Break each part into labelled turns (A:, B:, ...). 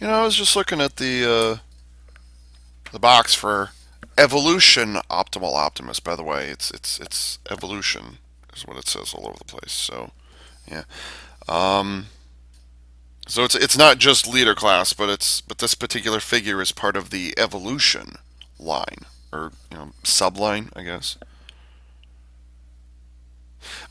A: I was just looking at the box for Evolution Optimal Optimus. By the way, it's Evolution is what it says all over the place. So yeah. Um, so it's not just leader class, but this particular figure is part of the Evolution line or subline, I guess.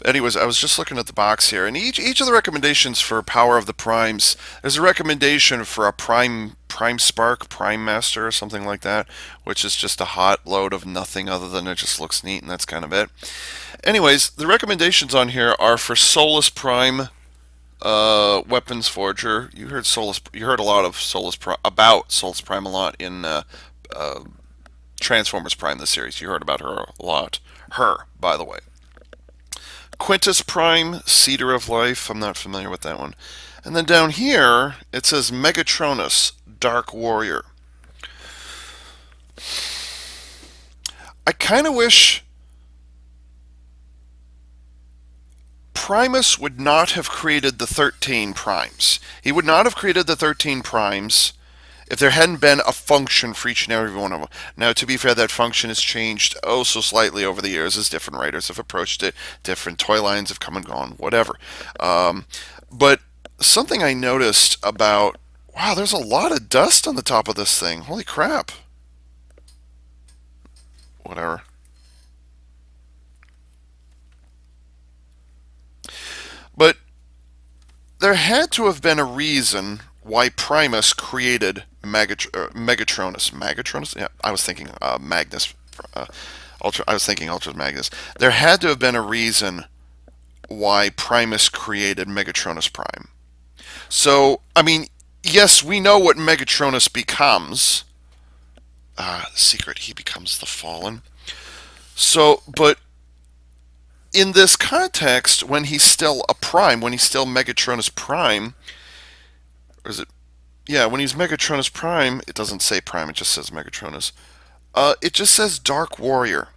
A: Anyways, I was just looking at the box here, and each of the recommendations for Power of the Primes, there's a recommendation for a Prime Spark, Prime Master, or something like that, which is just a hot load of nothing other than it just looks neat, and that's kind of it. Anyways, the recommendations on here are for Solus Prime, Weapons Forger. You heard a lot of about Solus Prime a lot in uh, Transformers Prime, the series. You heard about her a lot. Her, by the way. Quintus Prime, Cedar of Life. I'm not familiar with that one. And then down here, it says Megatronus, Dark Warrior. I kind of wish Primus would not have created the 13 primes. He would not have created the 13 primes if there hadn't been a function for each and every one of them. Now, to be fair, that function has changed oh so slightly over the years as different writers have approached it, different toy lines have come and gone, whatever. But something I noticed about wow, there's a lot of dust on the top of this thing. Holy crap. Whatever. But there had to have been a reason why Primus created Megatronus. Megatronus? Yeah, I was thinking Magnus. Uh, I was thinking Ultra Magnus. There had to have been a reason why Primus created Megatronus Prime. So, I mean, yes, we know what Megatronus becomes. Secret, he becomes the Fallen. So, but in this context, when he's still a Prime, when he's still Megatronus Prime, or is it? Yeah, when he's Megatronus Prime, it doesn't say Prime, it just says Megatronus. It just says Dark Warrior.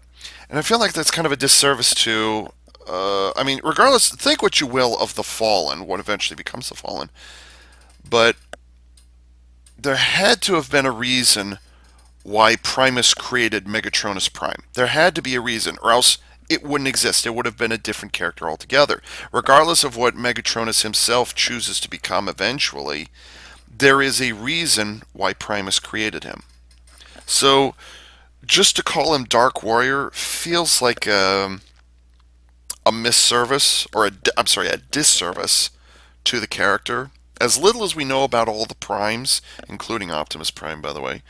A: And I feel like that's kind of a disservice to. I mean, regardless, think what you will of the Fallen, what eventually becomes the Fallen, but there had to have been a reason why Primus created Megatronus Prime. There had to be a reason, or else it wouldn't exist. It would have been a different character altogether. Regardless of what Megatronus himself chooses to become eventually, there is a reason why Primus created him. So, just to call him Dark Warrior feels like a misservice, or I'm sorry, a disservice to the character. As little as we know about all the primes, including Optimus Prime, by the way,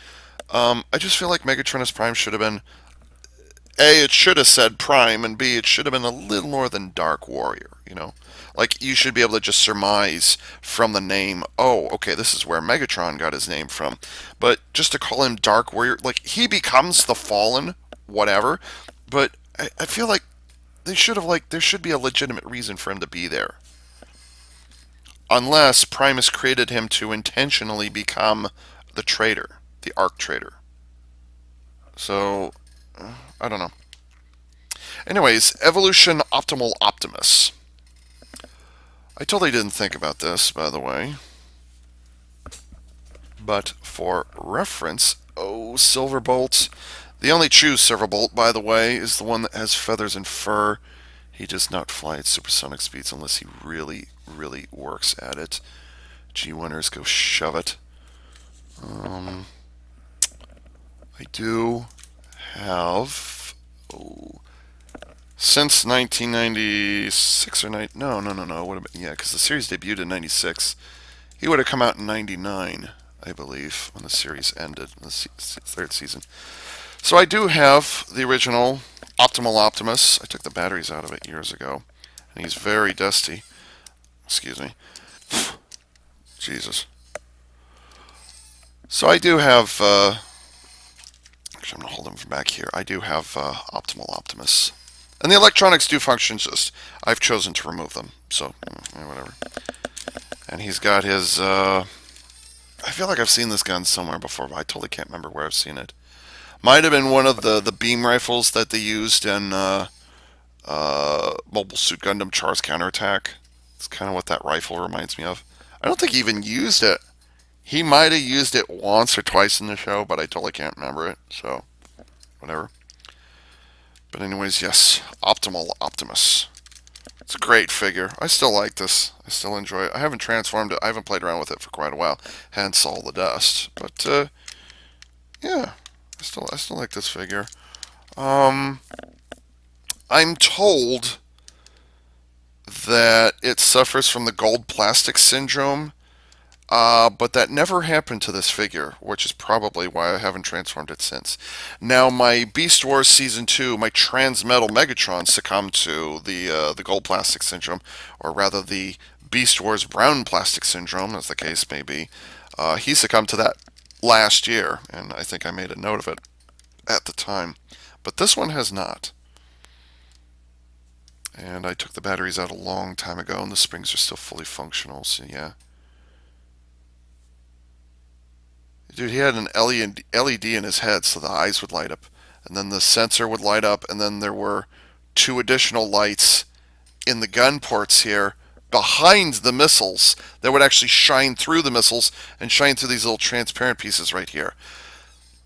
A: I just feel like Megatronus Prime should have been A, it should have said Prime, and B, it should have been a little more than Dark Warrior, you know? Like, you should be able to just surmise from the name, oh, okay, this is where Megatron got his name from. But just to call him Dark Warrior, like, he becomes the Fallen, whatever, but I feel like they should have, like, there should be a legitimate reason for him to be there. Unless Primus created him to intentionally become the traitor, the Arc Traitor. So, I don't know. Anyways, Evolution Optimal Optimus. I totally didn't think about this, by the way. But for reference, oh, Silverbolt. The only true Silverbolt, by the way, is the one that has feathers and fur. He does not fly at supersonic speeds unless he really, really works at it. G-Winners, go shove it. Um, I do have. Oh, since 1996 or no. What about, yeah, because the series debuted in 96. He would have come out in 99, I believe, when the series ended, the third season. So I do have the original Optimal Optimus. I took the batteries out of it years ago, and he's very dusty. Excuse me. Jesus. So I do have. Actually, I'm gonna hold him from back here. I do have Optimal Optimus, and the electronics do function. Just I've chosen to remove them. So whatever. And he's got his. I feel like I've seen this gun somewhere before, but I totally can't remember where I've seen it. Might have been one of the beam rifles that they used in Mobile Suit Gundam Char's Counterattack. It's kind of what that rifle reminds me of. I don't think he even used it. He might have used it once or twice in the show, but I totally can't remember it. So, whatever. But anyways, yes, Optimal Optimus. It's a great figure. I still like this. I still enjoy it. I haven't transformed it. I haven't played around with it for quite a while. Hence all the dust. But yeah, I still like this figure. Um, I'm told that it suffers from the gold plastic syndrome. But that never happened to this figure, which is probably why I haven't transformed it since. Now, my Beast Wars Season 2, my Transmetal Megatron succumbed to the gold plastic syndrome, or rather the Beast Wars brown plastic syndrome, as the case may be. He succumbed to that last year, and I think I made a note of it at the time. But this one has not. And I took the batteries out a long time ago, and the springs are still fully functional, so yeah. Dude, he had an LED in his head so the eyes would light up. And then the sensor would light up, and then there were two additional lights in the gun ports here behind the missiles that would actually shine through the missiles and shine through these little transparent pieces right here.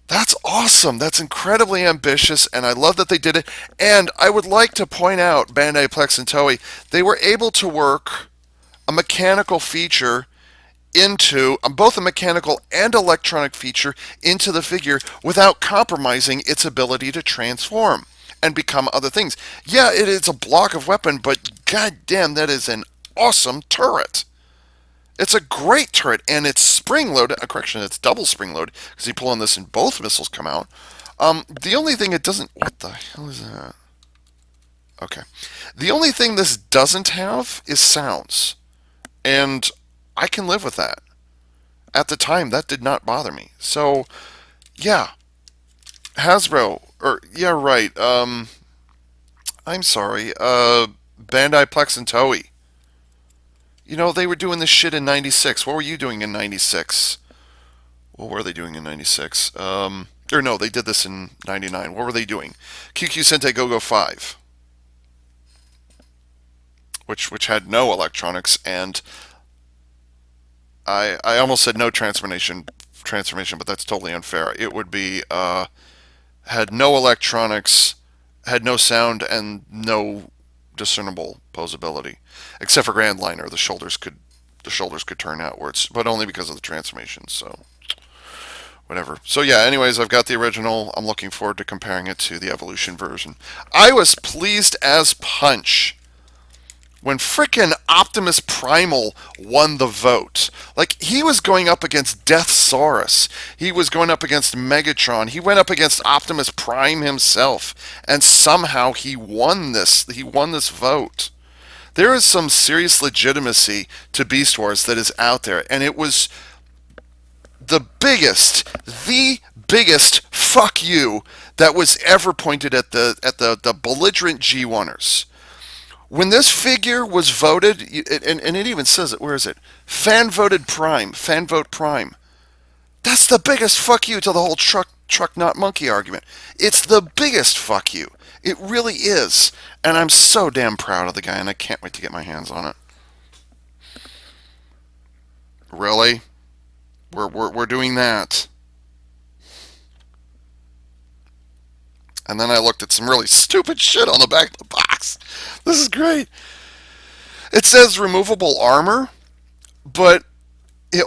A: That's awesome. That's incredibly ambitious, and I love that they did it. And I would like to point out, Bandai, Plex, and Toei, they were able to work a mechanical feature into both a mechanical and electronic feature into the figure without compromising its ability to transform and become other things. Yeah, it is a block of weapon, but goddamn, that is an awesome turret. It's a great turret, and it's spring loaded. Correction, it's double spring load because you pull on this and both missiles come out. The only thing it doesn't. What the hell is that? Okay. The only thing this doesn't have is sounds, and I can live with that. At the time, that did not bother me. So, yeah, Hasbro, or yeah, right. I'm sorry. Bandai, Plex, and Toei. You know, they were doing this shit in '96. What were you doing in '96? What were they doing in '96? Or no, they did this in '99. What were they doing? QQ Sentai Go Go 5, which had no electronics, and I almost said no transformation, but that's totally unfair. It would be had no electronics, had no sound, and no discernible posability, except for Grand Liner. The shoulders could turn outwards, but only because of the transformation. So whatever. So yeah. Anyways, I've got the original. I'm looking forward to comparing it to the Evolution version. I was pleased as punch when frickin' Optimus Primal won the vote. Like, he was going up against Deathsaurus. He was going up against Megatron. He went up against Optimus Prime himself. And somehow he won this. He won this vote. There is some serious legitimacy to Beast Wars that is out there. And it was the biggest fuck you that was ever pointed at the belligerent G1ers. When this figure was voted, and it even says it, where is it? Fan voted Prime, fan vote Prime. That's the biggest fuck you to the whole truck not monkey argument. It's the biggest fuck you. It really is. And I'm so damn proud of the guy, and I can't wait to get my hands on it. Really? We're doing that. And then I looked at some really stupid shit on the back of the box. This is great. It says removable armor, but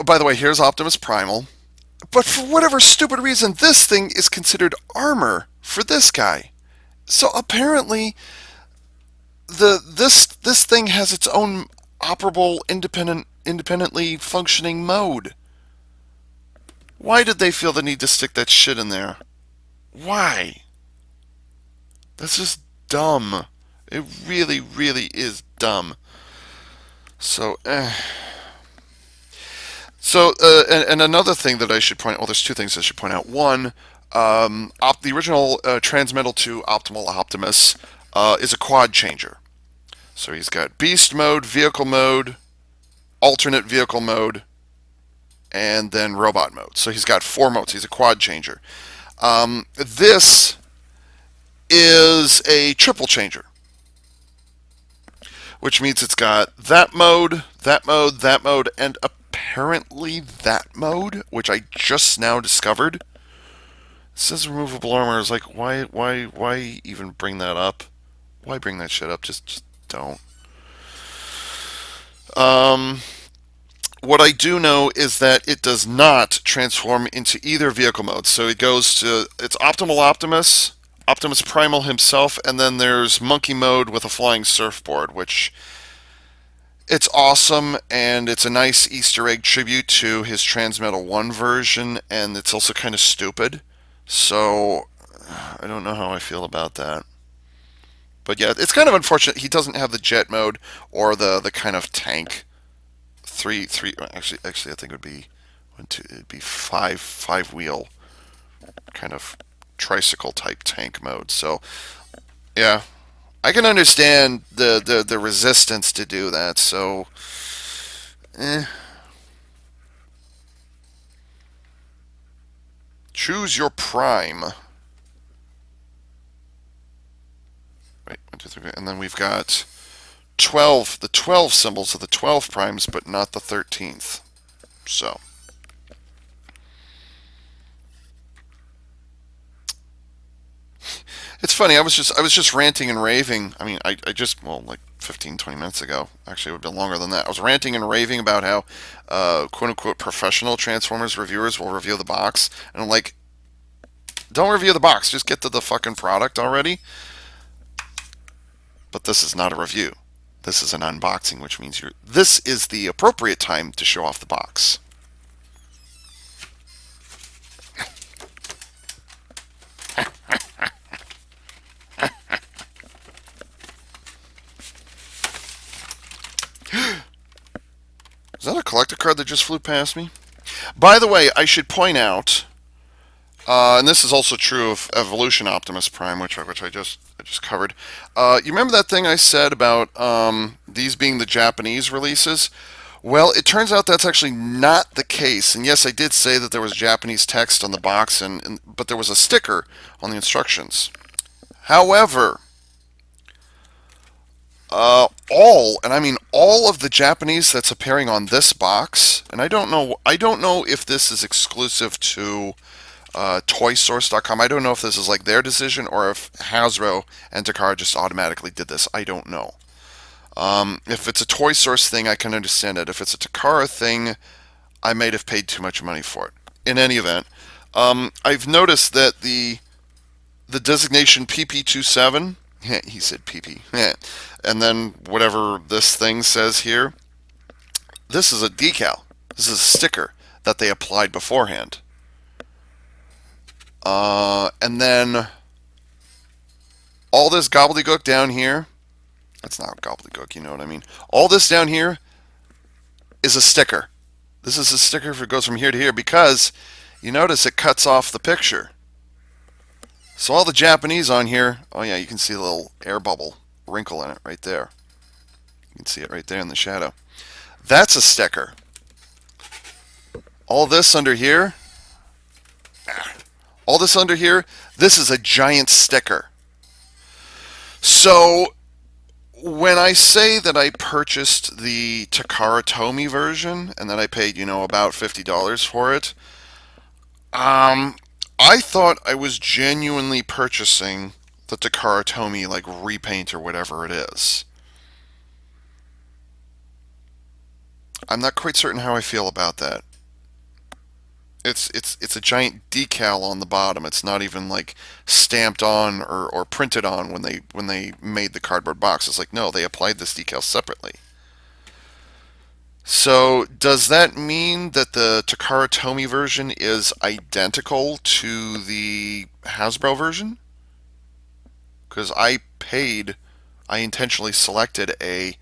A: by the way, here's Optimus Primal. But for whatever stupid reason, this thing is considered armor for this guy. So apparently, this thing has its own operable, independently functioning mode. Why did they feel the need to stick that shit in there? Why? That's just dumb. It really, really is dumb. So, and another thing that I should point out, well, there's two things I should point out. One, the original Transmetal 2 Optimal Optimus is a quad changer. So he's got Beast Mode, Vehicle Mode, Alternate Vehicle Mode, and then Robot Mode. So he's got 4 modes. He's a quad changer. This is a triple changer, which means it's got that mode, and apparently that mode, which I just now discovered. It says removable armor. Is like, why even bring that up? Why bring that shit up? Just don't. Um, what I do know is that it does not transform into either vehicle mode. So it goes to it's Optimal Optimus, Optimus Primal himself, and then there's Monkey Mode with a flying surfboard, which it's awesome, and it's a nice Easter egg tribute to his Transmetal 1 version, and it's also kind of stupid. So I don't know how I feel about that. But yeah, it's kind of unfortunate he doesn't have the jet mode or the kind of tank three actually I think it would be one two it'd be five wheel kind of tricycle type tank mode. So yeah, I can understand the resistance to do that. So eh. Choose your prime. Right, 1, 2, 3, and then we've got 12, the 12 symbols of the 12 primes, but not the 13th. So it's funny. I was just ranting and raving. I mean, I just well like 15, 20 minutes ago. Actually, it would have been longer than that. I was ranting and raving about how quote unquote professional Transformers reviewers will review the box, and I'm like, don't review the box. Just get to the fucking product already. But this is not a review. This is an unboxing, which means this is the appropriate time to show off the box. Is that a collector card that just flew past me? By the way, I should point out, and this is also true of Evolution Optimus Prime, which I just covered. You remember that thing I said about these being the Japanese releases? Well, it turns out that's actually not the case. And yes, I did say that there was Japanese text on the box, but there was a sticker on the instructions. However, all, and I mean all of the Japanese that's appearing on this box, and I don't know if this is exclusive to ToySource.com. I don't know if this is like their decision or if Hasbro and Takara just automatically did this. I don't know. If it's a Toy Source thing, I can understand it. If it's a Takara thing, I might have paid too much money for it. In any event, I've noticed that the designation PP27, he said PP, and then whatever this thing says here, this is a decal. This is a sticker that they applied beforehand. And then all this gobbledygook down here, that's not gobbledygook, you know what I mean? All this down here is a sticker. This is a sticker if it goes from here to here because you notice it cuts off the picture. So all the Japanese on here, oh yeah, you can see a little air bubble wrinkle in it right there. You can see it right there in the shadow. That's a sticker. All this under here, this is a giant sticker. So when I say that I purchased the Takara Tomy version and that I paid, about $50 for it, I thought I was genuinely purchasing the Takara Tomy like repaint or whatever it is. I'm not quite certain how I feel about that. It's a giant decal on the bottom. It's not even like stamped on or printed on when they made the cardboard box. It's like no, they applied this decal separately. So does that mean that the Takara Tomy version is identical to the Hasbro version? Because I intentionally selected a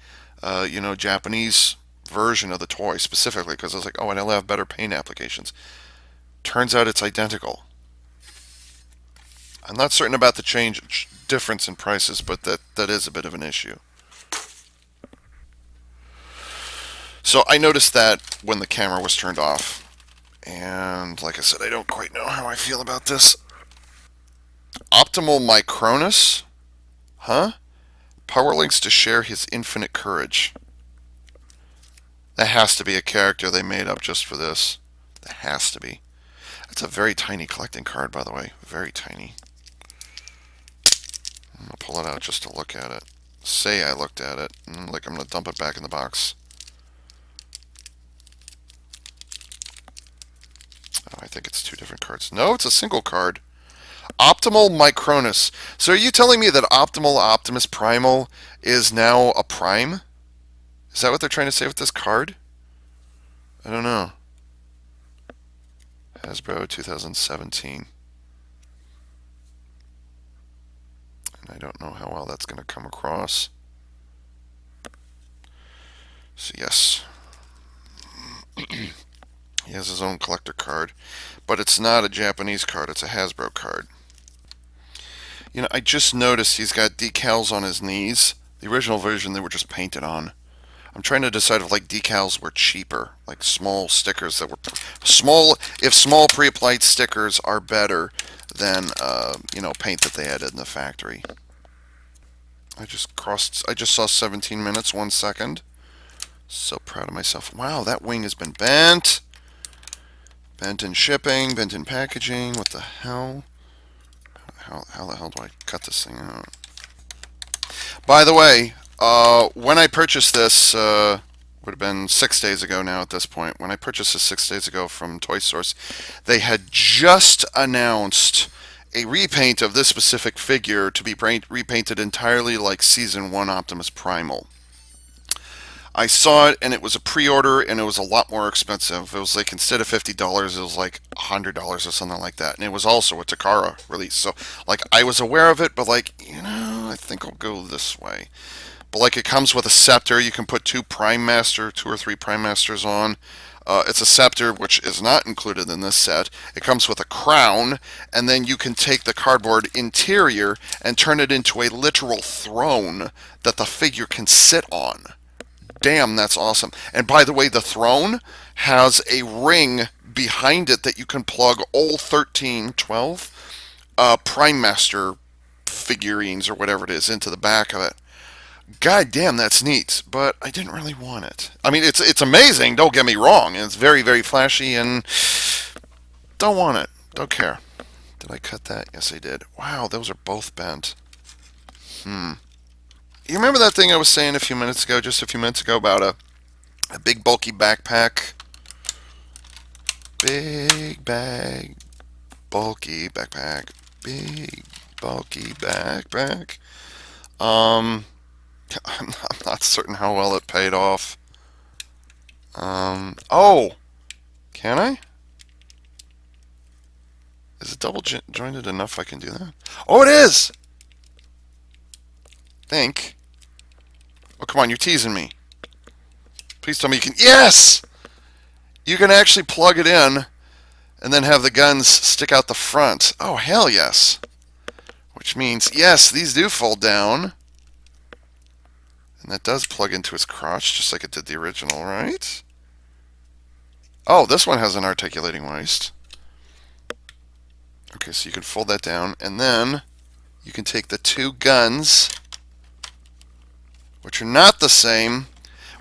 A: Japanese version of the toy specifically because I was like, oh, and I'll have better paint applications. Turns out it's identical. I'm not certain about the difference in prices, but that is a bit of an issue. So I noticed that when the camera was turned off. And like I said, I don't quite know how I feel about this. Optimal Micronus? Huh? Power links to share his infinite courage. That has to be a character they made up just for this. That has to be. It's a very tiny collecting card, by the way. Very tiny. I'm gonna pull it out just to look at it. Say I looked at it. Like I'm gonna dump it back in the box. Oh, I think it's two different cards. No, it's a single card. Optimal Micronus. So are you telling me that Optimal Optimus Primal is now a prime? Is that what they're trying to say with this card? I don't know. Hasbro 2017. And I don't know how well that's going to come across. So yes, he has his own collector card, but it's not a Japanese card, it's a Hasbro card. You know, I just noticed he's got decals on his knees. The original version, they were just painted on. I'm trying to decide if like decals were cheaper, like small stickers that were small. If small pre-applied stickers are better than paint that they had in the factory. I just saw 17 minutes 1 second. So proud of myself. Wow, that wing has been bent. Bent in shipping, bent in packaging. What the hell? How the hell do I cut this thing out? By the way, when I purchased this, would have been 6 days ago now at this point. When I purchased this 6 days ago from Toy Source, they had just announced a repaint of this specific figure to be repainted entirely like Season 1 Optimus Primal. I saw it and it was a pre-order and it was a lot more expensive. It was like instead of $50, it was like $100 or something like that. And it was also a Takara release. So like I was aware of it, but like, I think I'll go this way. But like it comes with a scepter. You can put two or three Prime Masters on. It's a scepter which is not included in this set. It comes with a crown, and then you can take the cardboard interior and turn it into a literal throne that the figure can sit on. Damn, that's awesome. And by the way, the throne has a ring behind it that you can plug all 13, 12 Prime Master figurines or whatever it is into the back of it. God damn, that's neat, but I didn't really want it. I mean, it's amazing, don't get me wrong, and it's very, very flashy, and don't want it. Don't care. Did I cut that? Yes, I did. Wow, those are both bent. You remember that thing I was saying just a few minutes ago, about a big bulky backpack? Big bag, bulky backpack. Big bulky backpack. I'm not certain how well it paid off. Oh, can I? Is it double jointed enough I can do that? Oh, it is! Think. Oh, come on, you're teasing me. Please tell me you can. Yes! You can actually plug it in and then have the guns stick out the front. Oh, hell yes. Which means, yes, these do fold down. And that does plug into his crotch, just like it did the original, right? Oh, this one has an articulating waist. Okay, so you can fold that down, and then you can take the two guns, which are not the same,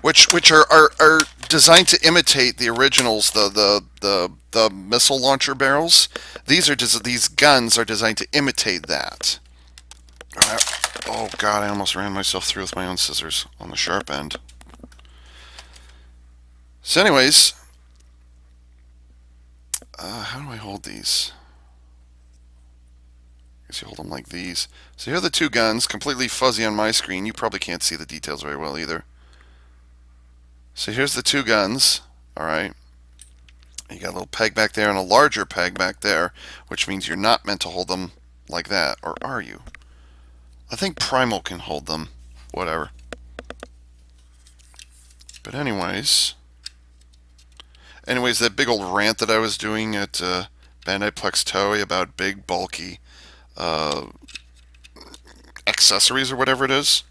A: which are designed to imitate the originals, the missile launcher barrels. These guns are designed to imitate that. Oh God, I almost ran myself through with my own scissors on the sharp end. So anyways, how do I hold these? I guess you hold them like these. So here are the two guns, completely fuzzy on my screen. You probably can't see the details very well either. So here's the two guns, alright. You got a little peg back there and a larger peg back there, which means you're not meant to hold them like that, or are you? I think Primal can hold them. Whatever. But anyways, that big old rant that I was doing at Bandai Plex Toei about big, bulky accessories or whatever it is.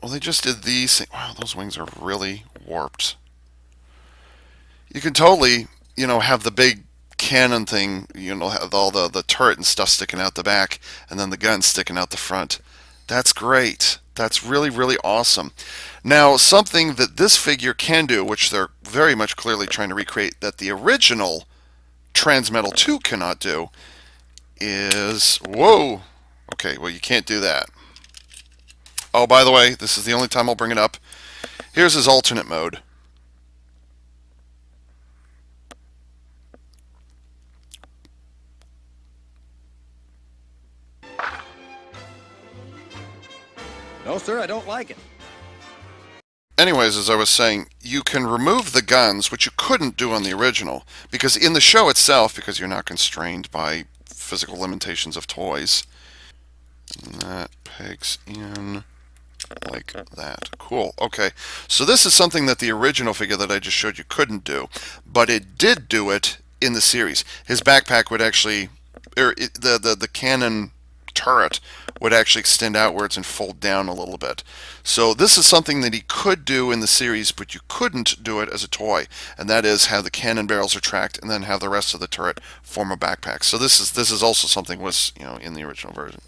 A: Well, they just did these. Wow, those wings are really warped. You can totally, have the big cannon thing, have all the turret and stuff sticking out the back, and then the gun sticking out the front. That's great. That's really, really awesome. Now, something that this figure can do, which they're very much clearly trying to recreate, that the original Transmetal 2 cannot do, is... Whoa! Okay, well, you can't do that. Oh, by the way, this is the only time I'll bring it up. Here's his alternate mode.
B: No, sir, I don't like it.
A: Anyways, as I was saying, you can remove the guns, which you couldn't do on the original, because in the show itself, because you're not constrained by physical limitations of toys, and that pegs in like that. Cool. Okay. So this is something that the original figure that I just showed you couldn't do, but it did do it in the series. His backpack would actually, the cannon turret would actually extend outwards and fold down a little bit. So this is something that he could do in the series, but you couldn't do it as a toy, and that is have the cannon barrels retract and then have the rest of the turret form a backpack. So this is also something was in the original version.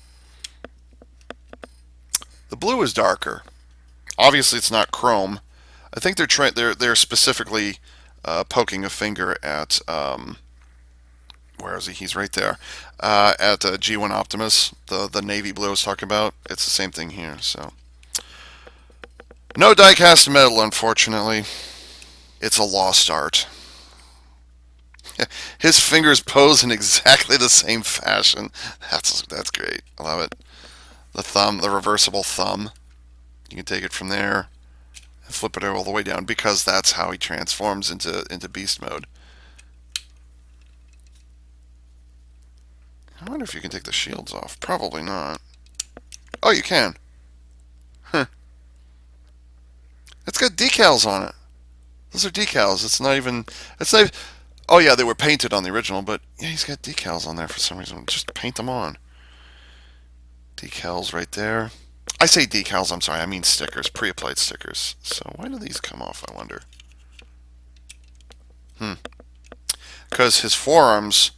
A: The blue is darker. Obviously, it's not chrome. I think they're specifically poking a finger at where is he? He's right there at G1 Optimus, the navy blue I was talking about. It's the same thing here. So no die-cast metal, unfortunately. It's a lost art. His fingers pose in exactly the same fashion. That's great. I love it. The thumb, the reversible thumb. You can take it from there and flip it all the way down because that's how he transforms into beast mode. I wonder if you can take the shields off. Probably not. Oh, you can. Huh. It's got decals on it. Those are decals. It's not even... It's not... Oh, yeah, they were painted on the original, but yeah, he's got decals on there for some reason. Just paint them on. Decals right there. I say decals, I'm sorry, I mean stickers, pre-applied stickers. So why do these come off, I wonder? Because his forearms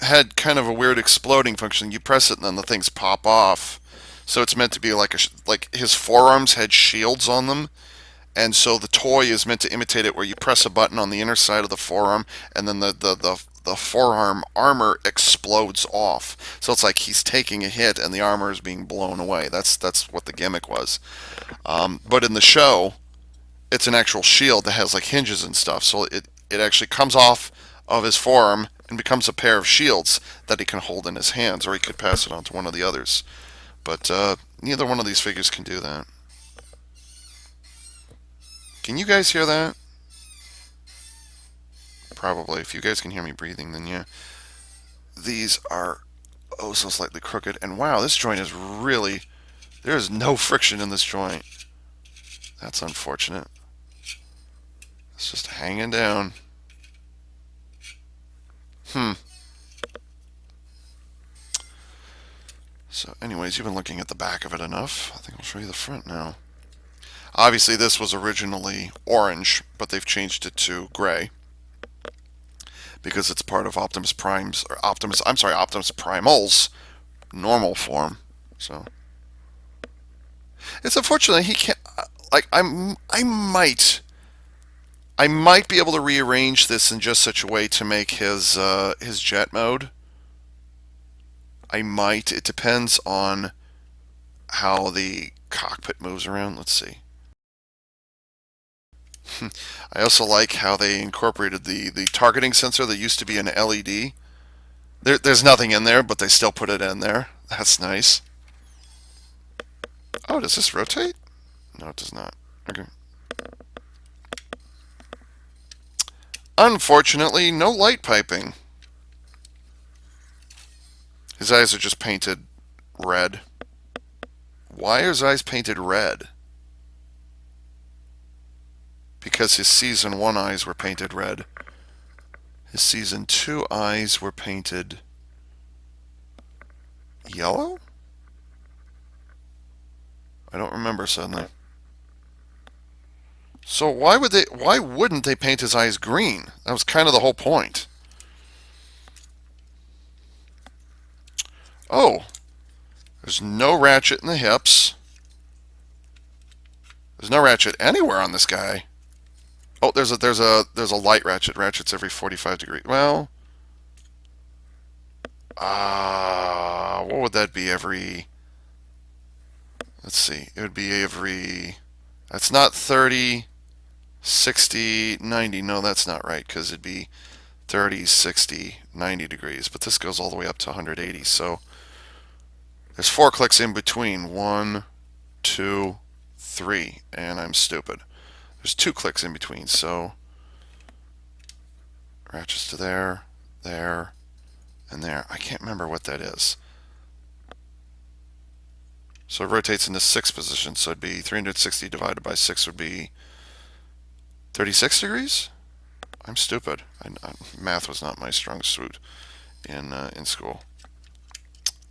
A: had kind of a weird exploding function. You press it and then the things pop off. So it's meant to be like his forearms had shields on them. And so the toy is meant to imitate it, where you press a button on the inner side of the forearm, and then the forearm armor explodes off. So it's like he's taking a hit, and the armor is being blown away. That's what the gimmick was. But in the show, it's an actual shield that has like hinges and stuff. So it actually comes off of his forearm and becomes a pair of shields that he can hold in his hands, or he could pass it on to one of the others. But neither one of these figures can do that. Can you guys hear that? Probably. If you guys can hear me breathing, then yeah. These are oh so slightly crooked. And wow, this joint is really... There is no friction in this joint. That's unfortunate. It's just hanging down. So anyways, you've been looking at the back of it enough. I think I'll show you the front now. Obviously, this was originally orange, but they've changed it to gray because it's part of Optimus Prime's or Optimus Primal's normal form. So it's unfortunate he can't. Like I might be able to rearrange this in just such a way to make his jet mode. I might. It depends on how the cockpit moves around. Let's see. I also like how they incorporated the targeting sensor that used to be an LED. There's nothing in there, but they still put it in there. That's nice. Oh, does this rotate? No, it does not. Okay. Unfortunately, no light piping. His eyes are just painted red. Why are his eyes painted red? Because his Season 1 eyes were painted red. His Season 2 eyes were painted yellow? I don't remember suddenly. So why wouldn't they paint his eyes green? That was kind of the whole point. Oh, there's no ratchet in the hips. There's no ratchet anywhere on this guy. Oh, there's a light ratchet. Ratchets every 45 degrees. Well, what would that be every? Let's see. It would be every. That's not 30, 60, 90. No, that's not right because it'd be 30, 60, 90 degrees. But this goes all the way up to 180. So there's 4 clicks in between. 1, 2, 3, and I'm stupid. There's 2 clicks in between. So ratchets to there, there, and there. I can't remember what that is. So it rotates into 6 positions. So it'd be 360 divided by 6 would be 36 degrees? I'm stupid. Math was not my strong suit in school.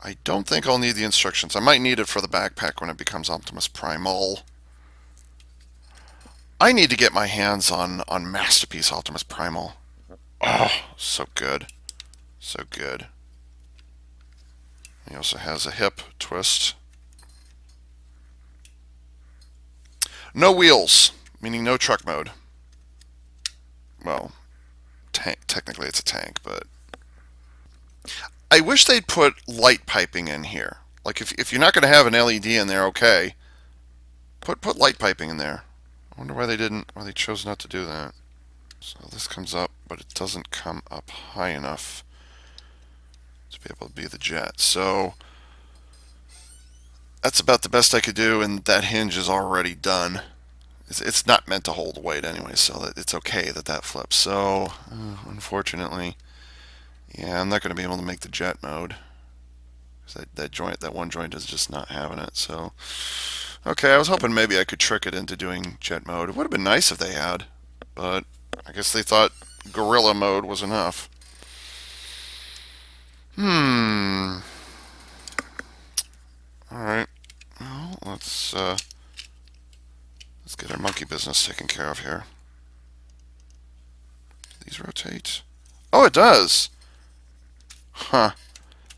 A: I don't think I'll need the instructions. I might need it for the backpack when it becomes Optimus Primal. I need to get my hands on Masterpiece Optimus Primal. Oh, so good. So good. He also has a hip twist. No wheels, meaning no truck mode. Well, technically it's a tank, but I wish they'd put light piping in here. Like if you're not going to have an LED in there, okay, put light piping in there. I wonder why they chose not to do that. So this comes up, but it doesn't come up high enough to be able to be the jet. So that's about the best I could do, and that hinge is already done. It's not meant to hold weight anyway, so it's okay that flips. So, unfortunately, yeah, I'm not going to be able to make the jet mode. That one joint is just not having it. So, okay, I was hoping maybe I could trick it into doing jet mode. It would have been nice if they had, but I guess they thought gorilla mode was enough. All right. Well, let's get our monkey business taken care of here. These rotate? Oh, it does. Huh.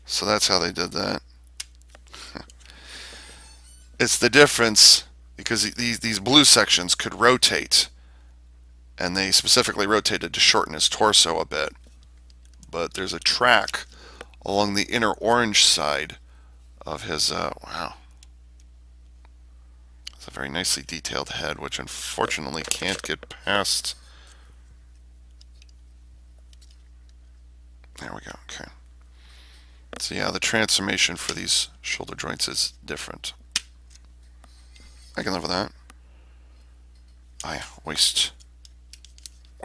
A: So that's how they did that. It's the difference because these blue sections could rotate, and they specifically rotated to shorten his torso a bit. But there's a track along the inner orange side of his. Wow. It's a very nicely detailed head, which unfortunately can't get past. There we go. Okay. So yeah, the transformation for these shoulder joints is different. I can live with that. Waist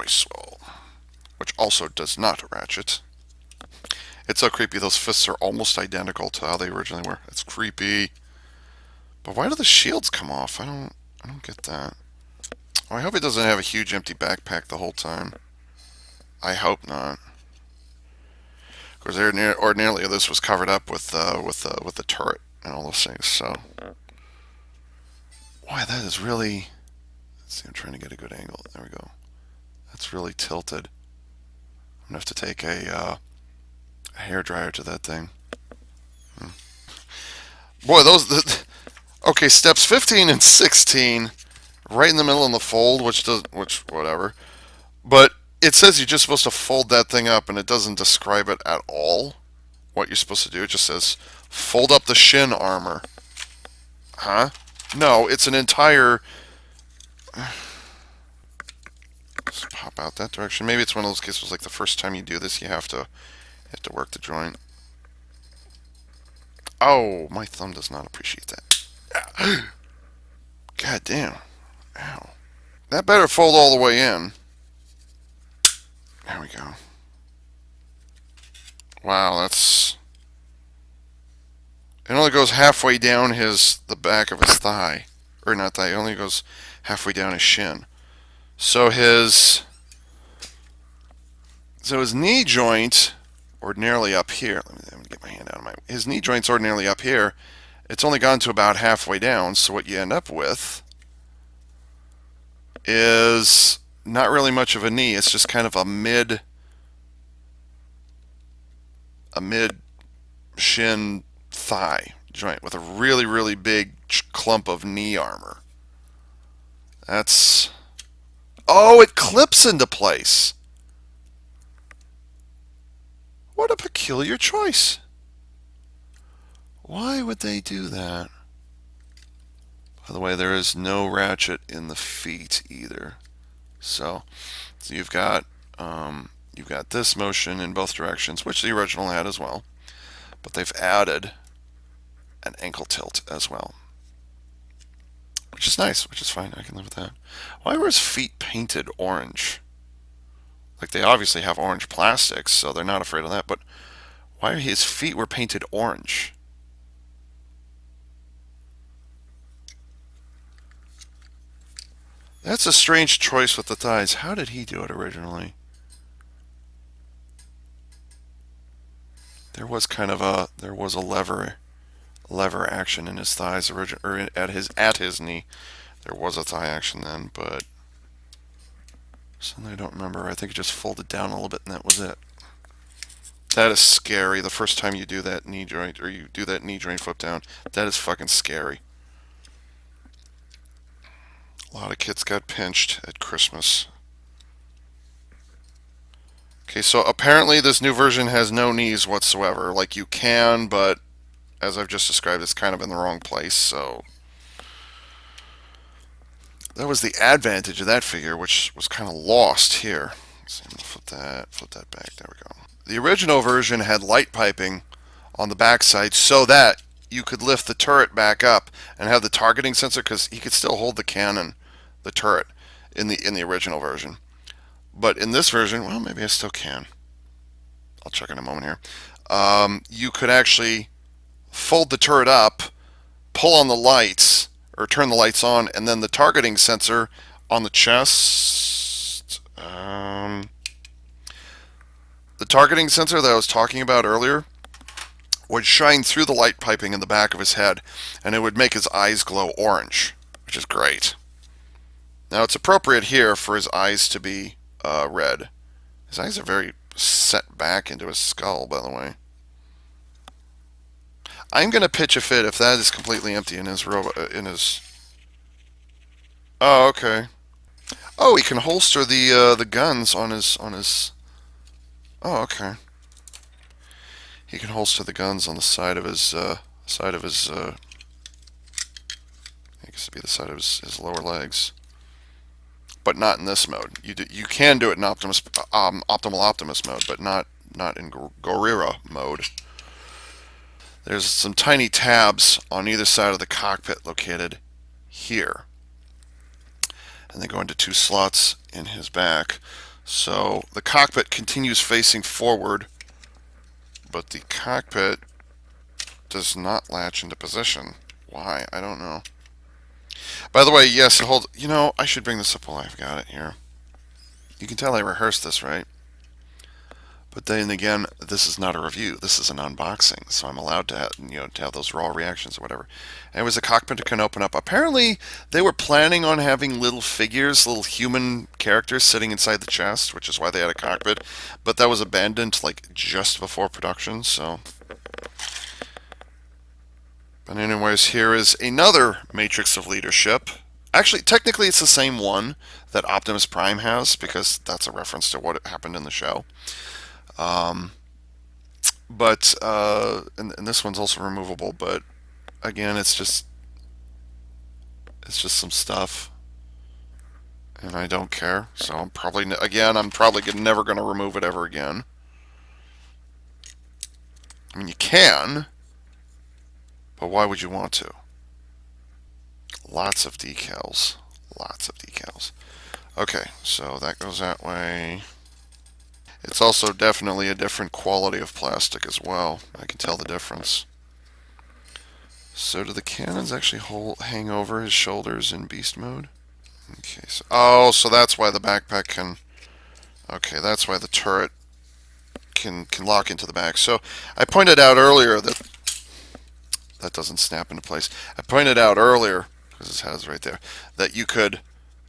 A: swell, which also does not ratchet. It's so creepy. Those fists are almost identical to how they originally were. It's creepy. But why do the shields come off? I don't get that. Oh, I hope it doesn't have a huge empty backpack the whole time. I hope not. Of course, ordinarily this was covered up with the turret and all those things. So, why that is really. Let's see. I'm trying to get a good angle. There we go. That's really tilted. I'm gonna have to take a hair dryer to that thing. Boy, okay, steps 15 and 16, right in the middle in the fold, which whatever. But it says you're just supposed to fold that thing up, and it doesn't describe it at all. What you're supposed to do? It just says fold up the shin armor. Huh? No, it's an entire. Let's pop out that direction. Maybe it's one of those cases like the first time you do this, you have to work the joint. Oh, my thumb does not appreciate that. God damn. Ow. That better fold all the way in. There we go. Wow, that's. It only goes halfway down the back of his thigh. Or not thigh, it only goes halfway down his shin. So his knee joint, ordinarily up here, let me get my hand out of his knee joint's ordinarily up here. It's only gone to about halfway down, so what you end up with is not really much of a knee. It's just kind of a mid shin thigh joint with a really, really big clump of knee armor. That's... Oh, it clips into place. What a peculiar choice. Why would they do that? By the way, there is no ratchet in the feet either. So you've got this motion in both directions, which the original had as well, but they've added an ankle tilt as well, which is nice, which is fine. I can live with that. Why were his feet painted orange? Like, they obviously have orange plastics, so they're not afraid of that, but why his feet were painted orange? That's a strange choice with the thighs. How did he do it originally? There was a lever action in his thighs or at his knee. There was a thigh action then, but suddenly I don't remember. I think it just folded down a little bit and that was it. That is scary. The first time you do that knee joint, or you do that knee joint flip down, that is fucking scary. A lot of kids got pinched at Christmas. Okay, so apparently this new version has no knees whatsoever. Like, you can, but as I've just described, it's kind of in the wrong place, so that was the advantage of that figure, which was kind of lost here. Let's see, flip that back. There we go. The original version had light piping on the backside so that you could lift the turret back up and have the targeting sensor, because he could still hold the cannon, the turret, in the original version. But in this version, well, maybe I still can. I'll check in a moment here. You could actually fold the turret up, pull on the lights, or turn the lights on, and then the targeting sensor on the chest. The targeting sensor that I was talking about earlier would shine through the light piping in the back of his head, and it would make his eyes glow orange, which is great. Now, it's appropriate here for his eyes to be red. His eyes are very set back into his skull, by the way. I'm going to pitch a fit if that is completely empty in his Oh, okay. Oh, he can holster the guns on his. Oh, okay. He can holster the guns on the side of his I guess it'd be the side of his lower legs. But not in this mode. You can do it in Optimal Optimus mode, but not in Gorilla mode. There's some tiny tabs on either side of the cockpit located here, and they go into two slots in his back. So the cockpit continues facing forward, but the cockpit does not latch into position. Why? I don't know. By the way, yes, it holds. You know, I should bring this up while I've got it here. You can tell I rehearsed this, right? But then again, this is not a review. This is an unboxing, so I'm allowed to have those raw reactions or whatever. And it was a cockpit that can open up. Apparently, they were planning on having little figures, little human characters sitting inside the chest, which is why they had a cockpit. But that was abandoned like just before production. So, but anyways, here is another Matrix of Leadership. Actually, technically, it's the same one that Optimus Prime has, because that's a reference to what happened in the show. But and this one's also removable, but again, it's just some stuff, and I don't care. So I'm probably never going to remove it ever again. I mean, you can, but why would you want to? Lots of decals. Okay, so that goes that way. It's also definitely a different quality of plastic as well. I can tell the difference. So do the cannons actually hang over his shoulders in beast mode? Okay, so that's why the backpack can. Okay, that's why the turret can lock into the back. So I pointed out earlier that doesn't snap into place. I pointed out earlier, because his head's right there, that you could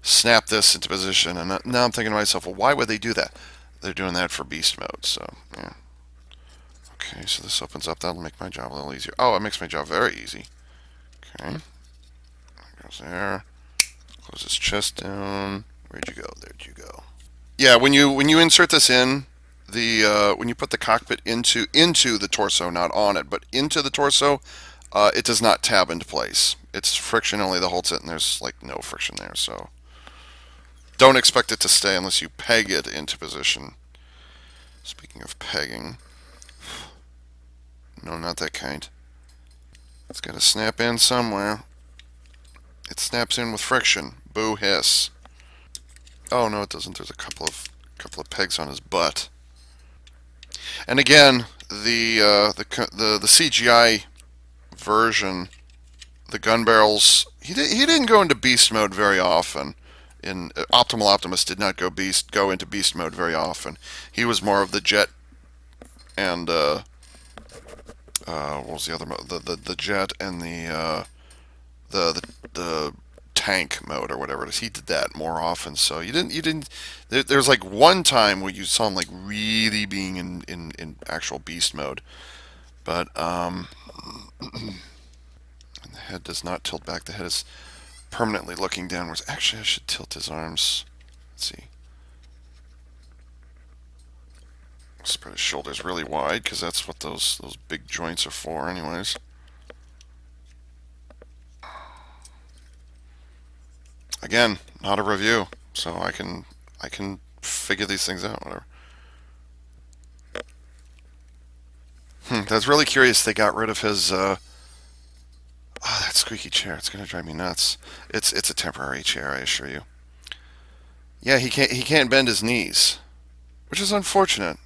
A: snap this into position, and now I'm thinking to myself, well, why would they do that? They're doing that for beast mode, so yeah. Okay, so this opens up. That'll make my job a little easier. Oh, it makes my job very easy. Okay. That goes there. Close his chest down. Where'd you go? There'd you go. Yeah, when you insert this in, the when you put the cockpit into the torso, not on it, but into the torso, it does not tab into place. It's friction only that holds it, and there's like no friction there, so don't expect it to stay unless you peg it into position. Speaking of pegging, no, not that kind. It's got to snap in somewhere. It snaps in with friction. Boo hiss. Oh no, it doesn't. There's a couple of pegs on his butt. And again, the CGI version, the gun barrels, he didn't go into beast mode very often. In Optimal Optimus did not go into beast mode very often. He was more of the jet and what was the other mode? The jet and the tank mode or whatever it is. He did that more often. So you didn't. There's like one time where you saw him like really being in actual beast mode, but and the head does not tilt back. The head is permanently looking downwards. Actually, I should tilt his arms. Let's see. Spread his shoulders really wide because that's what those big joints are for, anyways. Again, not a review, so I can figure these things out. Whatever. That's really curious. They got rid of his. Oh, that squeaky chair. It's gonna drive me nuts. It's a temporary chair, I assure you. Yeah, he can't bend his knees, which is unfortunate.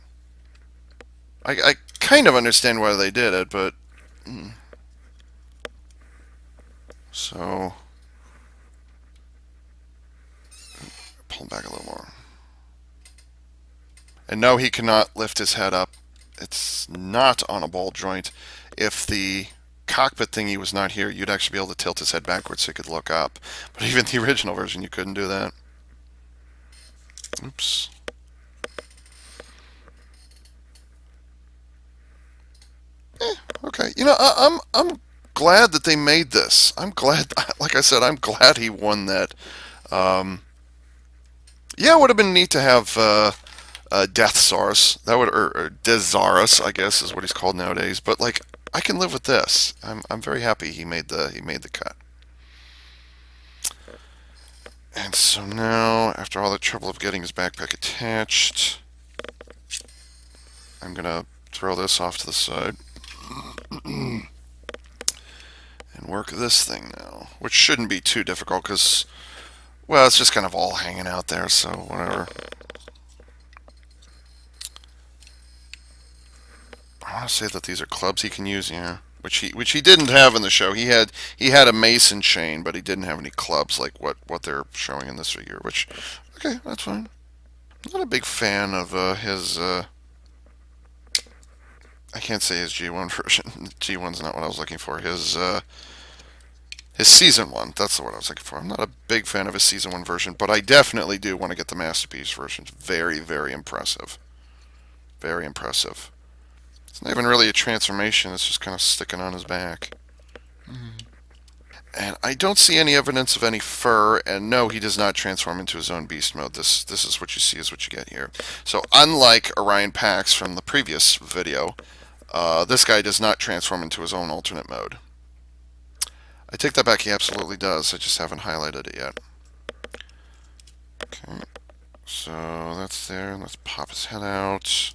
A: I kind of understand why they did it, but so pull back a little more. And no, he cannot lift his head up. It's not on a ball joint. If the cockpit thingy was not here, you'd actually be able to tilt his head backwards so he could look up. But even the original version, you couldn't do that. Oops. Okay. I'm glad that they made this. I'm glad, like I said, I'm glad he won that. Yeah, it would have been neat to have Deathsaurus. That would, or Desaurus, I guess, is what he's called nowadays. But like, I can live with this. I'm very happy he made the cut. And so now, after all the trouble of getting his backpack attached, I'm gonna throw this off to the side and work this thing now, which shouldn't be too difficult because, well, it's just kind of all hanging out there, so whatever. I want to say that these are clubs he can use, yeah, which he didn't have in the show. He had a mason chain, but he didn't have any clubs like what they're showing in this figure. Which, okay, that's fine. I'm not a big fan of his. I can't say his G1 version. G1's not what I was looking for. His season one. That's the word I was looking for. I'm not a big fan of his season one version, but I definitely do want to get the masterpiece version. It's very, very impressive. Very impressive. It's not even really a transformation. It's just kind of sticking on his back. And I don't see any evidence of any fur, and no, he does not transform into his own beast mode. This is what you see is what you get here. So unlike Orion Pax from the previous video, this guy does not transform into his own alternate mode. I take that back, he absolutely does. I just haven't highlighted it yet. Okay, so that's there. Let's pop his head out.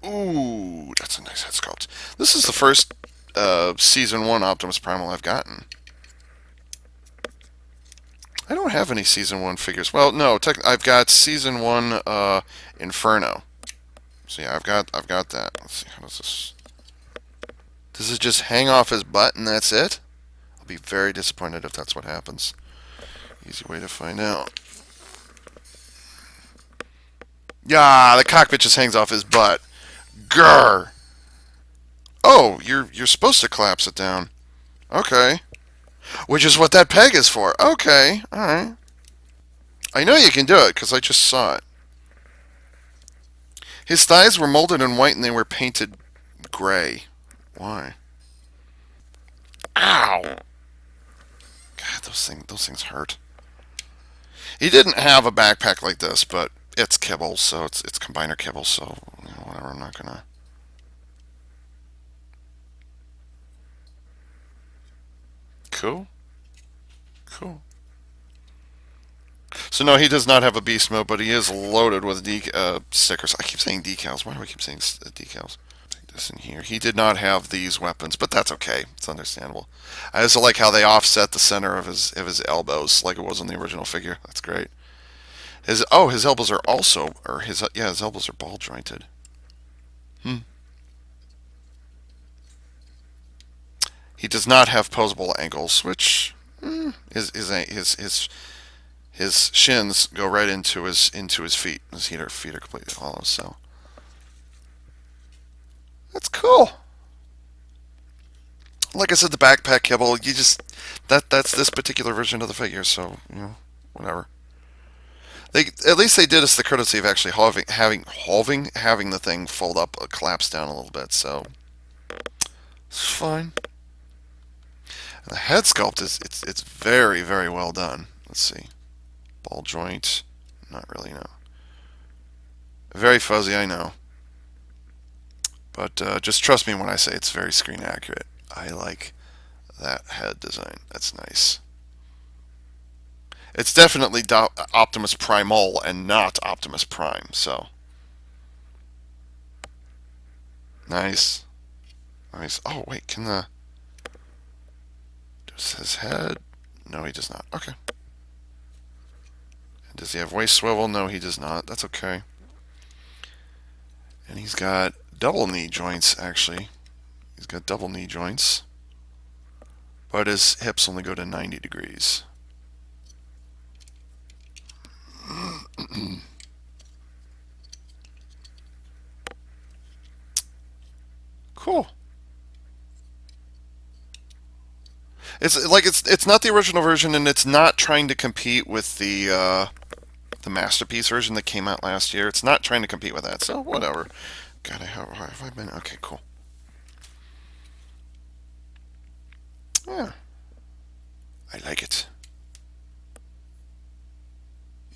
A: Ooh, that's a nice head sculpt. This is the first Season 1 Optimus Primal I've gotten. I don't have any Season 1 figures. Well, no, I've got Season 1 Inferno. So yeah, I've got that. Let's see, how does this... Does it just hang off his butt and that's it? I'll be very disappointed if that's what happens. Easy way to find out. Yeah, the cockpit just hangs off his butt. Grr! Oh, you're supposed to collapse it down. Okay. Which is what that peg is for. Okay, alright. I know you can do it, because I just saw it. His thighs were molded in white and they were painted gray. Why? Ow! God, those things hurt. He didn't have a backpack like this, but it's kibble, so it's combiner kibble, so whatever. I'm not gonna. Cool, cool. So no, he does not have a beast mode, but he is loaded with stickers. I keep saying decals. Why do I keep saying decals? Take this in here. He did not have these weapons, but that's okay. It's understandable. I also like how they offset the center of his elbows, like it was on the original figure. That's great. His elbows are also, or his elbows are ball jointed. Hmm. He does not have posable ankles, which his shins go right into his feet. His feet are completely hollow. So that's cool. Like I said, the backpack kibble. You just that's this particular version of the figure. So whatever. They at least they did us the courtesy of actually having the thing fold up, collapse down a little bit. So it's fine. And the head sculpt is it's very very well done. Let's see, ball joint, not really no. Very fuzzy, I know, but just trust me when I say it's very screen accurate. I like that head design. That's nice. It's definitely Optimus Primal and not Optimus Prime. So nice, nice. Oh wait, does his head? No, he does not. Okay. And does he have waist swivel? No, he does not. That's okay. And he's got double knee joints, actually. He's got double knee joints. But his hips only go to 90 degrees. Cool. It's not the original version, and it's not trying to compete with the masterpiece version that came out last year. It's not trying to compete with that. So whatever. God, have I been? Okay, cool. Yeah, I like it.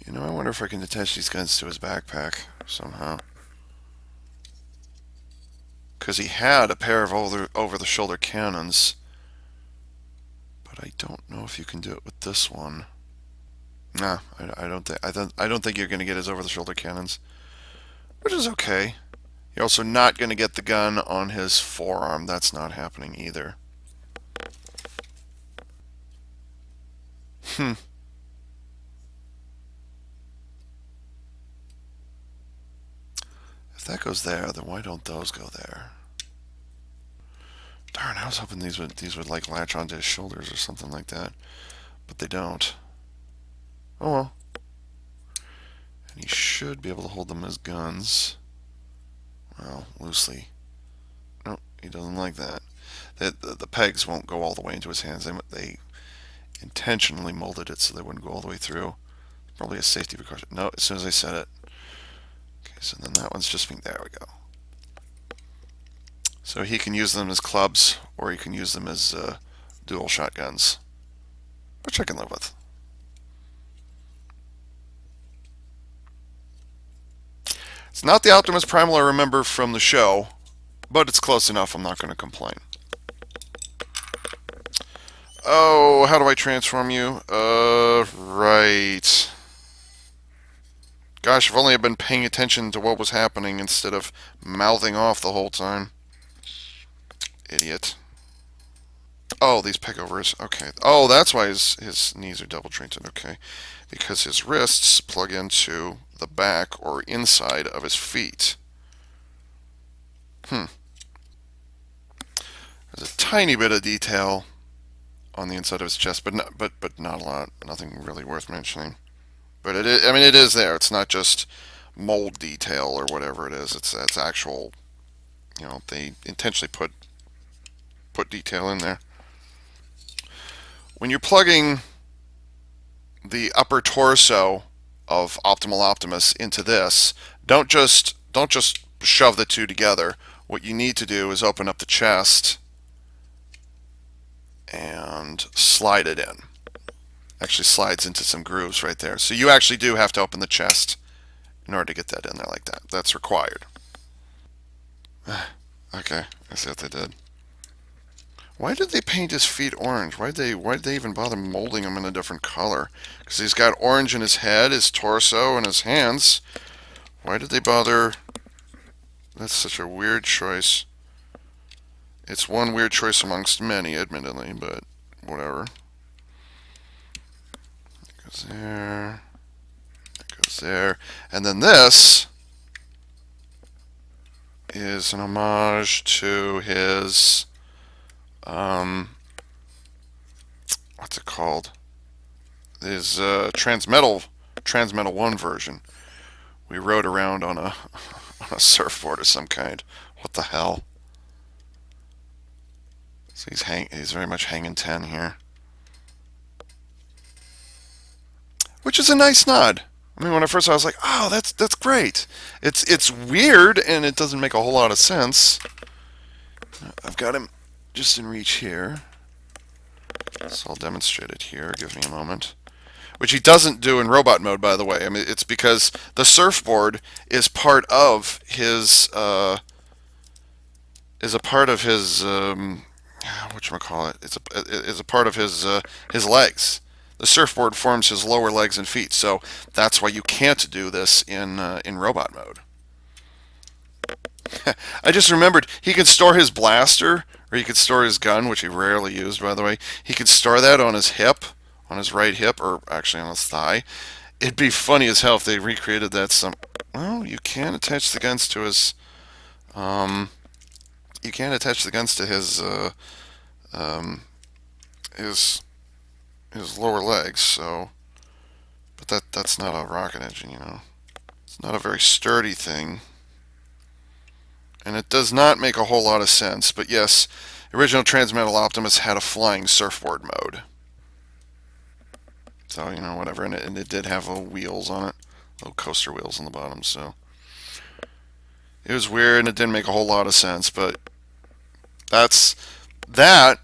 A: I wonder if I can attach these guns to his backpack somehow. Because he had a pair of over the shoulder cannons, but I don't know if you can do it with this one. Nah, I don't think you're going to get his over the shoulder cannons, which is okay. You're also not going to get the gun on his forearm. That's not happening either. Hmm. If that goes there, then why don't those go there? Darn, I was hoping these would like latch onto his shoulders or something like that, but they don't. Oh well. And he should be able to hold them as guns. Well, loosely. No, he doesn't like that. The pegs won't go all the way into his hands. They intentionally molded it so they wouldn't go all the way through. Probably a safety precaution. No, as soon as I said it. Okay, so then that one's just being. There we go. So he can use them as clubs, or he can use them as dual shotguns, which I can live with. It's not the Optimus Primal I remember from the show, but it's close enough. I'm not going to complain. Oh, how do I transform you? Right. Gosh, if only I'd been paying attention to what was happening instead of mouthing off the whole time. Idiot. Oh, these pecovers. Okay. Oh, that's why his knees are double jointed. Okay. Because his wrists plug into the back or inside of his feet. There's a tiny bit of detail on the inside of his chest, but not a lot. Nothing really worth mentioning. But it is, I mean, it is there. It's not just mold detail or whatever it is. It's actual. They intentionally put detail in there. When you're plugging the upper torso of Optimal Optimus into this, don't just shove the two together. What you need to do is open up the chest and slide it in. Actually slides into some grooves right there. So you actually do have to open the chest in order to get that in there like that. That's required. Okay, I see what they did. Why did they paint his feet orange? Why'd they even bother molding him in a different color? Because he's got orange in his head, his torso, and his hands. Why did they bother? That's such a weird choice. It's one weird choice amongst many, admittedly, but whatever. It goes there. It goes there. And then this is an homage to his, what's it called? His Transmetal 1 version. We rode around on a on a surfboard of some kind. What the hell? So he's very much hanging 10 here. Which is a nice nod. I mean, when I first saw it, I was like, "Oh, that's great." It's weird and it doesn't make a whole lot of sense. I've got him just in reach here, so I'll demonstrate it here. Give me a moment. Which he doesn't do in robot mode, by the way. I mean, it's because the surfboard is part of his is a part of his whatchamacallit. It's a part of his legs. The surfboard forms his lower legs and feet, so that's why you can't do this in robot mode. I just remembered he could store his blaster, or he could store his gun, which he rarely used, by the way. He could store that on his hip, on his right hip, or actually on his thigh. It'd be funny as hell if they recreated that some. Well, you can attach the guns to his. You can attach the guns to um, his his lower legs. So, but that's not a rocket engine, you know. It's not a very sturdy thing. And it does not make a whole lot of sense, but yes, original Transmetal Optimus had a flying surfboard mode. So, you know, whatever, and it did have little wheels on it, little coaster wheels on the bottom, so. It was weird, and it didn't make a whole lot of sense, but that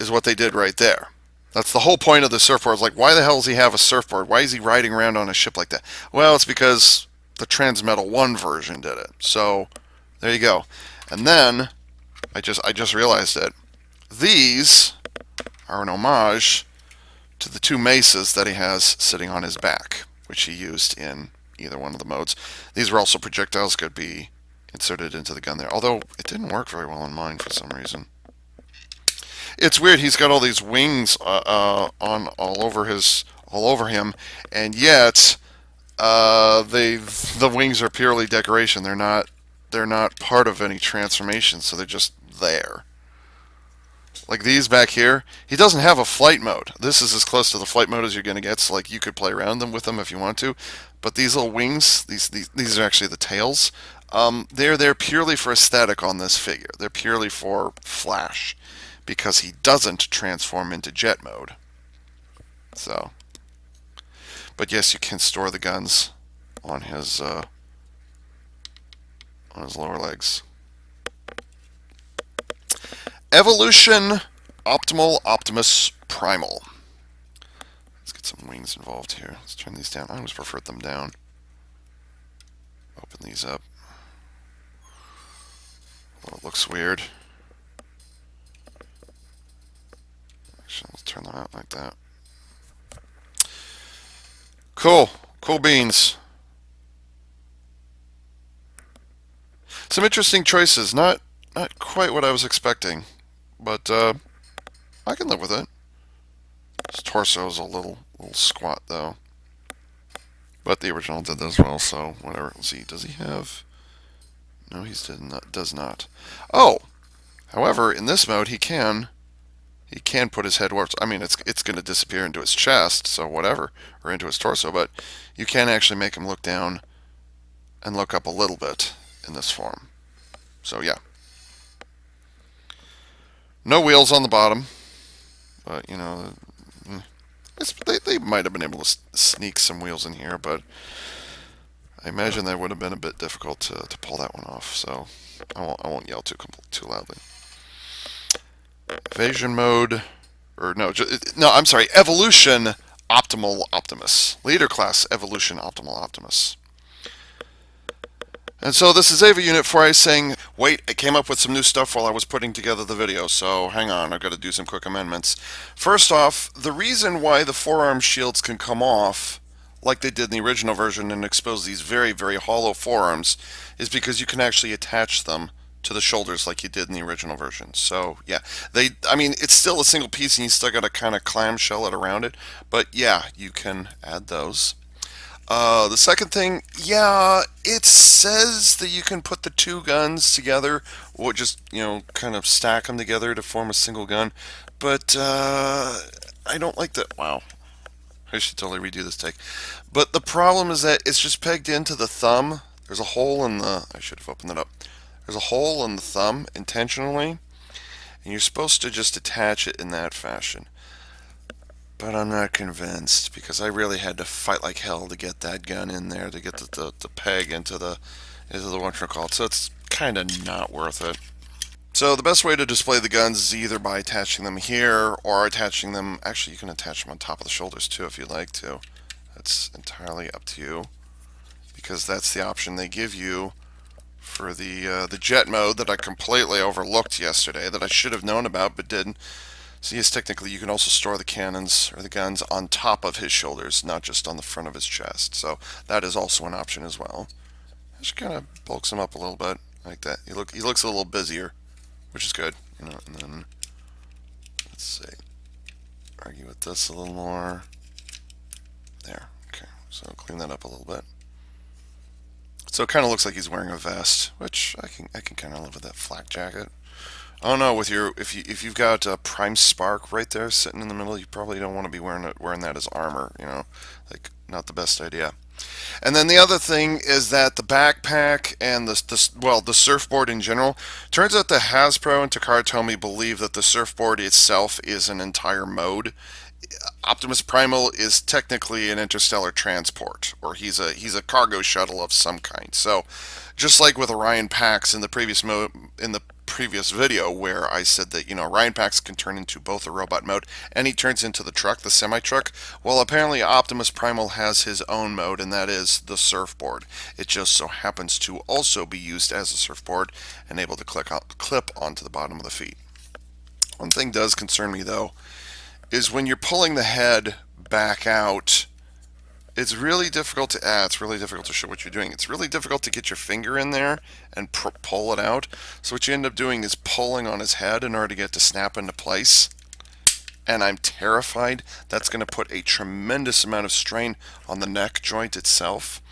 A: is what they did right there. That's the whole point of the surfboard. It's like, why the hell does he have a surfboard? Why is he riding around on a ship like that? Well, it's because the Transmetal 1 version did it. So there you go. And then I just realized that these are an homage to the two mesas that he has sitting on his back, which he used in either one of the modes. These were also projectiles, could be inserted into the gun there, although it didn't work very well on mine for some reason. It's weird. He's got all these wings on all over him, and yet the wings are purely decoration. They're not part of any transformation, so they're just there. Like these back here, he doesn't have a flight mode. This is as close to the flight mode as you're going to get, so like you could play around them with them if you want to. But these little wings, these are actually the tails. They're there purely for aesthetic on this figure. They're purely for flash, because he doesn't transform into jet mode. So, but yes, you can store the guns on his lower legs. Evolution Optimal Optimus Primal. Let's get some wings involved here. Let's turn these down. I always preferred them down. Open these up. Oh, it looks weird. Actually, let's turn them out like that. Cool. Cool beans. Some interesting choices. Not quite what I was expecting, but I can live with it. His torso is a little squat though, but the original did as well. So whatever. Let's see. Does he have? No, he does not. Oh, however, in this mode, he can put his head where I mean, it's going to disappear into his chest, so whatever, or into his torso. But you can actually make him look down and look up a little bit in this form. So yeah. No wheels on the bottom, but you know, they might have been able to sneak some wheels in here, but I imagine that would have been a bit difficult to pull that one off. So I won't yell too loudly. Evasion mode, or no, no, I'm sorry, Evolution Optimal Optimus. Leader class Evolution Optimal Optimus. And so this is Ava Unit 4A saying, wait, I came up with some new stuff while I was putting together the video, so hang on, I've got to do some quick amendments. First off, the reason why the forearm shields can come off, like they did in the original version, and expose these very, very hollow forearms, is because you can actually attach them to the shoulders like you did in the original version. So yeah, I mean, it's still a single piece and you still got to kind of clamshell it around it, but yeah, you can add those. The second thing, yeah, it says that you can put the two guns together, or just, kind of stack them together to form a single gun, but I don't like that. Wow, I should totally redo this take. But the problem is that it's just pegged into the thumb. There's a hole in the, I should have opened it up. There's a hole in the thumb intentionally, and you're supposed to just attach it in that fashion. But I'm not convinced because I really had to fight like hell to get that gun in there, to get the peg into the whatchamacallit. So it's kind of not worth it. So the best way to display the guns is either by attaching them here or attaching them. Actually, you can attach them on top of the shoulders too if you'd like to. That's entirely up to you because that's the option they give you for the jet mode that I completely overlooked yesterday, that I should have known about but didn't. So yes, technically you can also store the cannons or the guns on top of his shoulders, not just on the front of his chest. So that is also an option as well. Just kind of bulks him up a little bit like that. He looks a little busier, which is good. And then let's see, argue with this a little more. There. Okay. So clean that up a little bit. So it kind of looks like he's wearing a vest, which I can kind of live with that flak jacket. Oh no, with your if you've got a Prime Spark right there sitting in the middle, you probably don't want to be wearing that as armor. Like not the best idea. And then the other thing is that the backpack and the surfboard in general. Turns out that Hasbro and Takara Tomy believe that the surfboard itself is an entire mode. Optimus Primal is technically an interstellar transport, or he's a cargo shuttle of some kind. So, just like with Orion Pax in the previous video where I said that Orion Pax can turn into both a robot mode and he turns into the truck, the semi truck. Well, apparently Optimus Primal has his own mode, and that is the surfboard. It just so happens to also be used as a surfboard and able to clip onto the bottom of the feet. One thing does concern me though is when you're pulling the head back out, it's really difficult to show what you're doing. It's really difficult to get your finger in there and pull it out. So what you end up doing is pulling on his head in order to get it to snap into place. And I'm terrified that's going to put a tremendous amount of strain on the neck joint itself.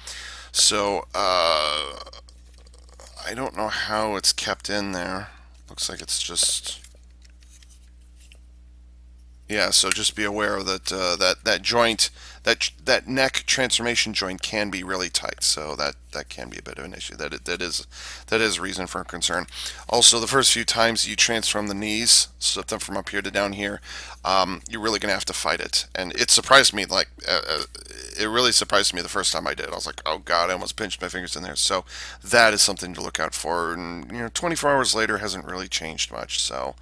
A: So I don't know how it's kept in there. Looks like it's just... Yeah, so just be aware that that joint, that neck transformation joint can be really tight. So that can be a bit of an issue. That is reason for concern. Also, the first few times you transform the knees, slip them from up here to down here, you're really gonna have to fight it. And it surprised me, like it really surprised me the first time I did. I was like, oh god, I almost pinched my fingers in there. So that is something to look out for. And 24 hours later hasn't really changed much. So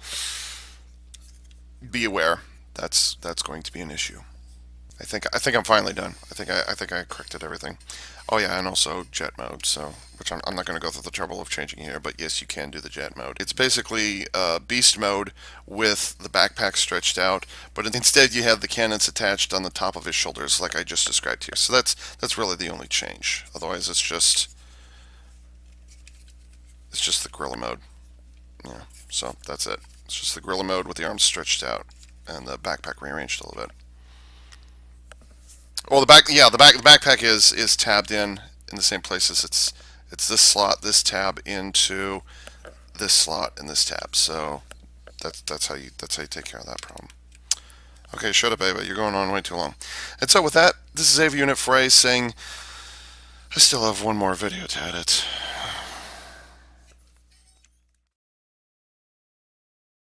A: be aware. That's going to be an issue. I think I'm finally done. I think I corrected everything. Oh yeah, and also jet mode. So which I'm not going to go through the trouble of changing here, but yes, you can do the jet mode. It's basically beast mode with the backpack stretched out, but instead you have the cannons attached on the top of his shoulders, like I just described here. So that's really the only change. Otherwise, it's just the gorilla mode. Yeah. So that's it. It's just the gorilla mode with the arms stretched out and the backpack rearranged a little bit. Well, the backpack is tabbed in the same places. It's this slot, this tab into this slot and this tab. So that's how you take care of that problem. Okay, shut up, Ava. You're going on way too long. And so with that, this is Ava Unit 4A saying I still have one more video to edit.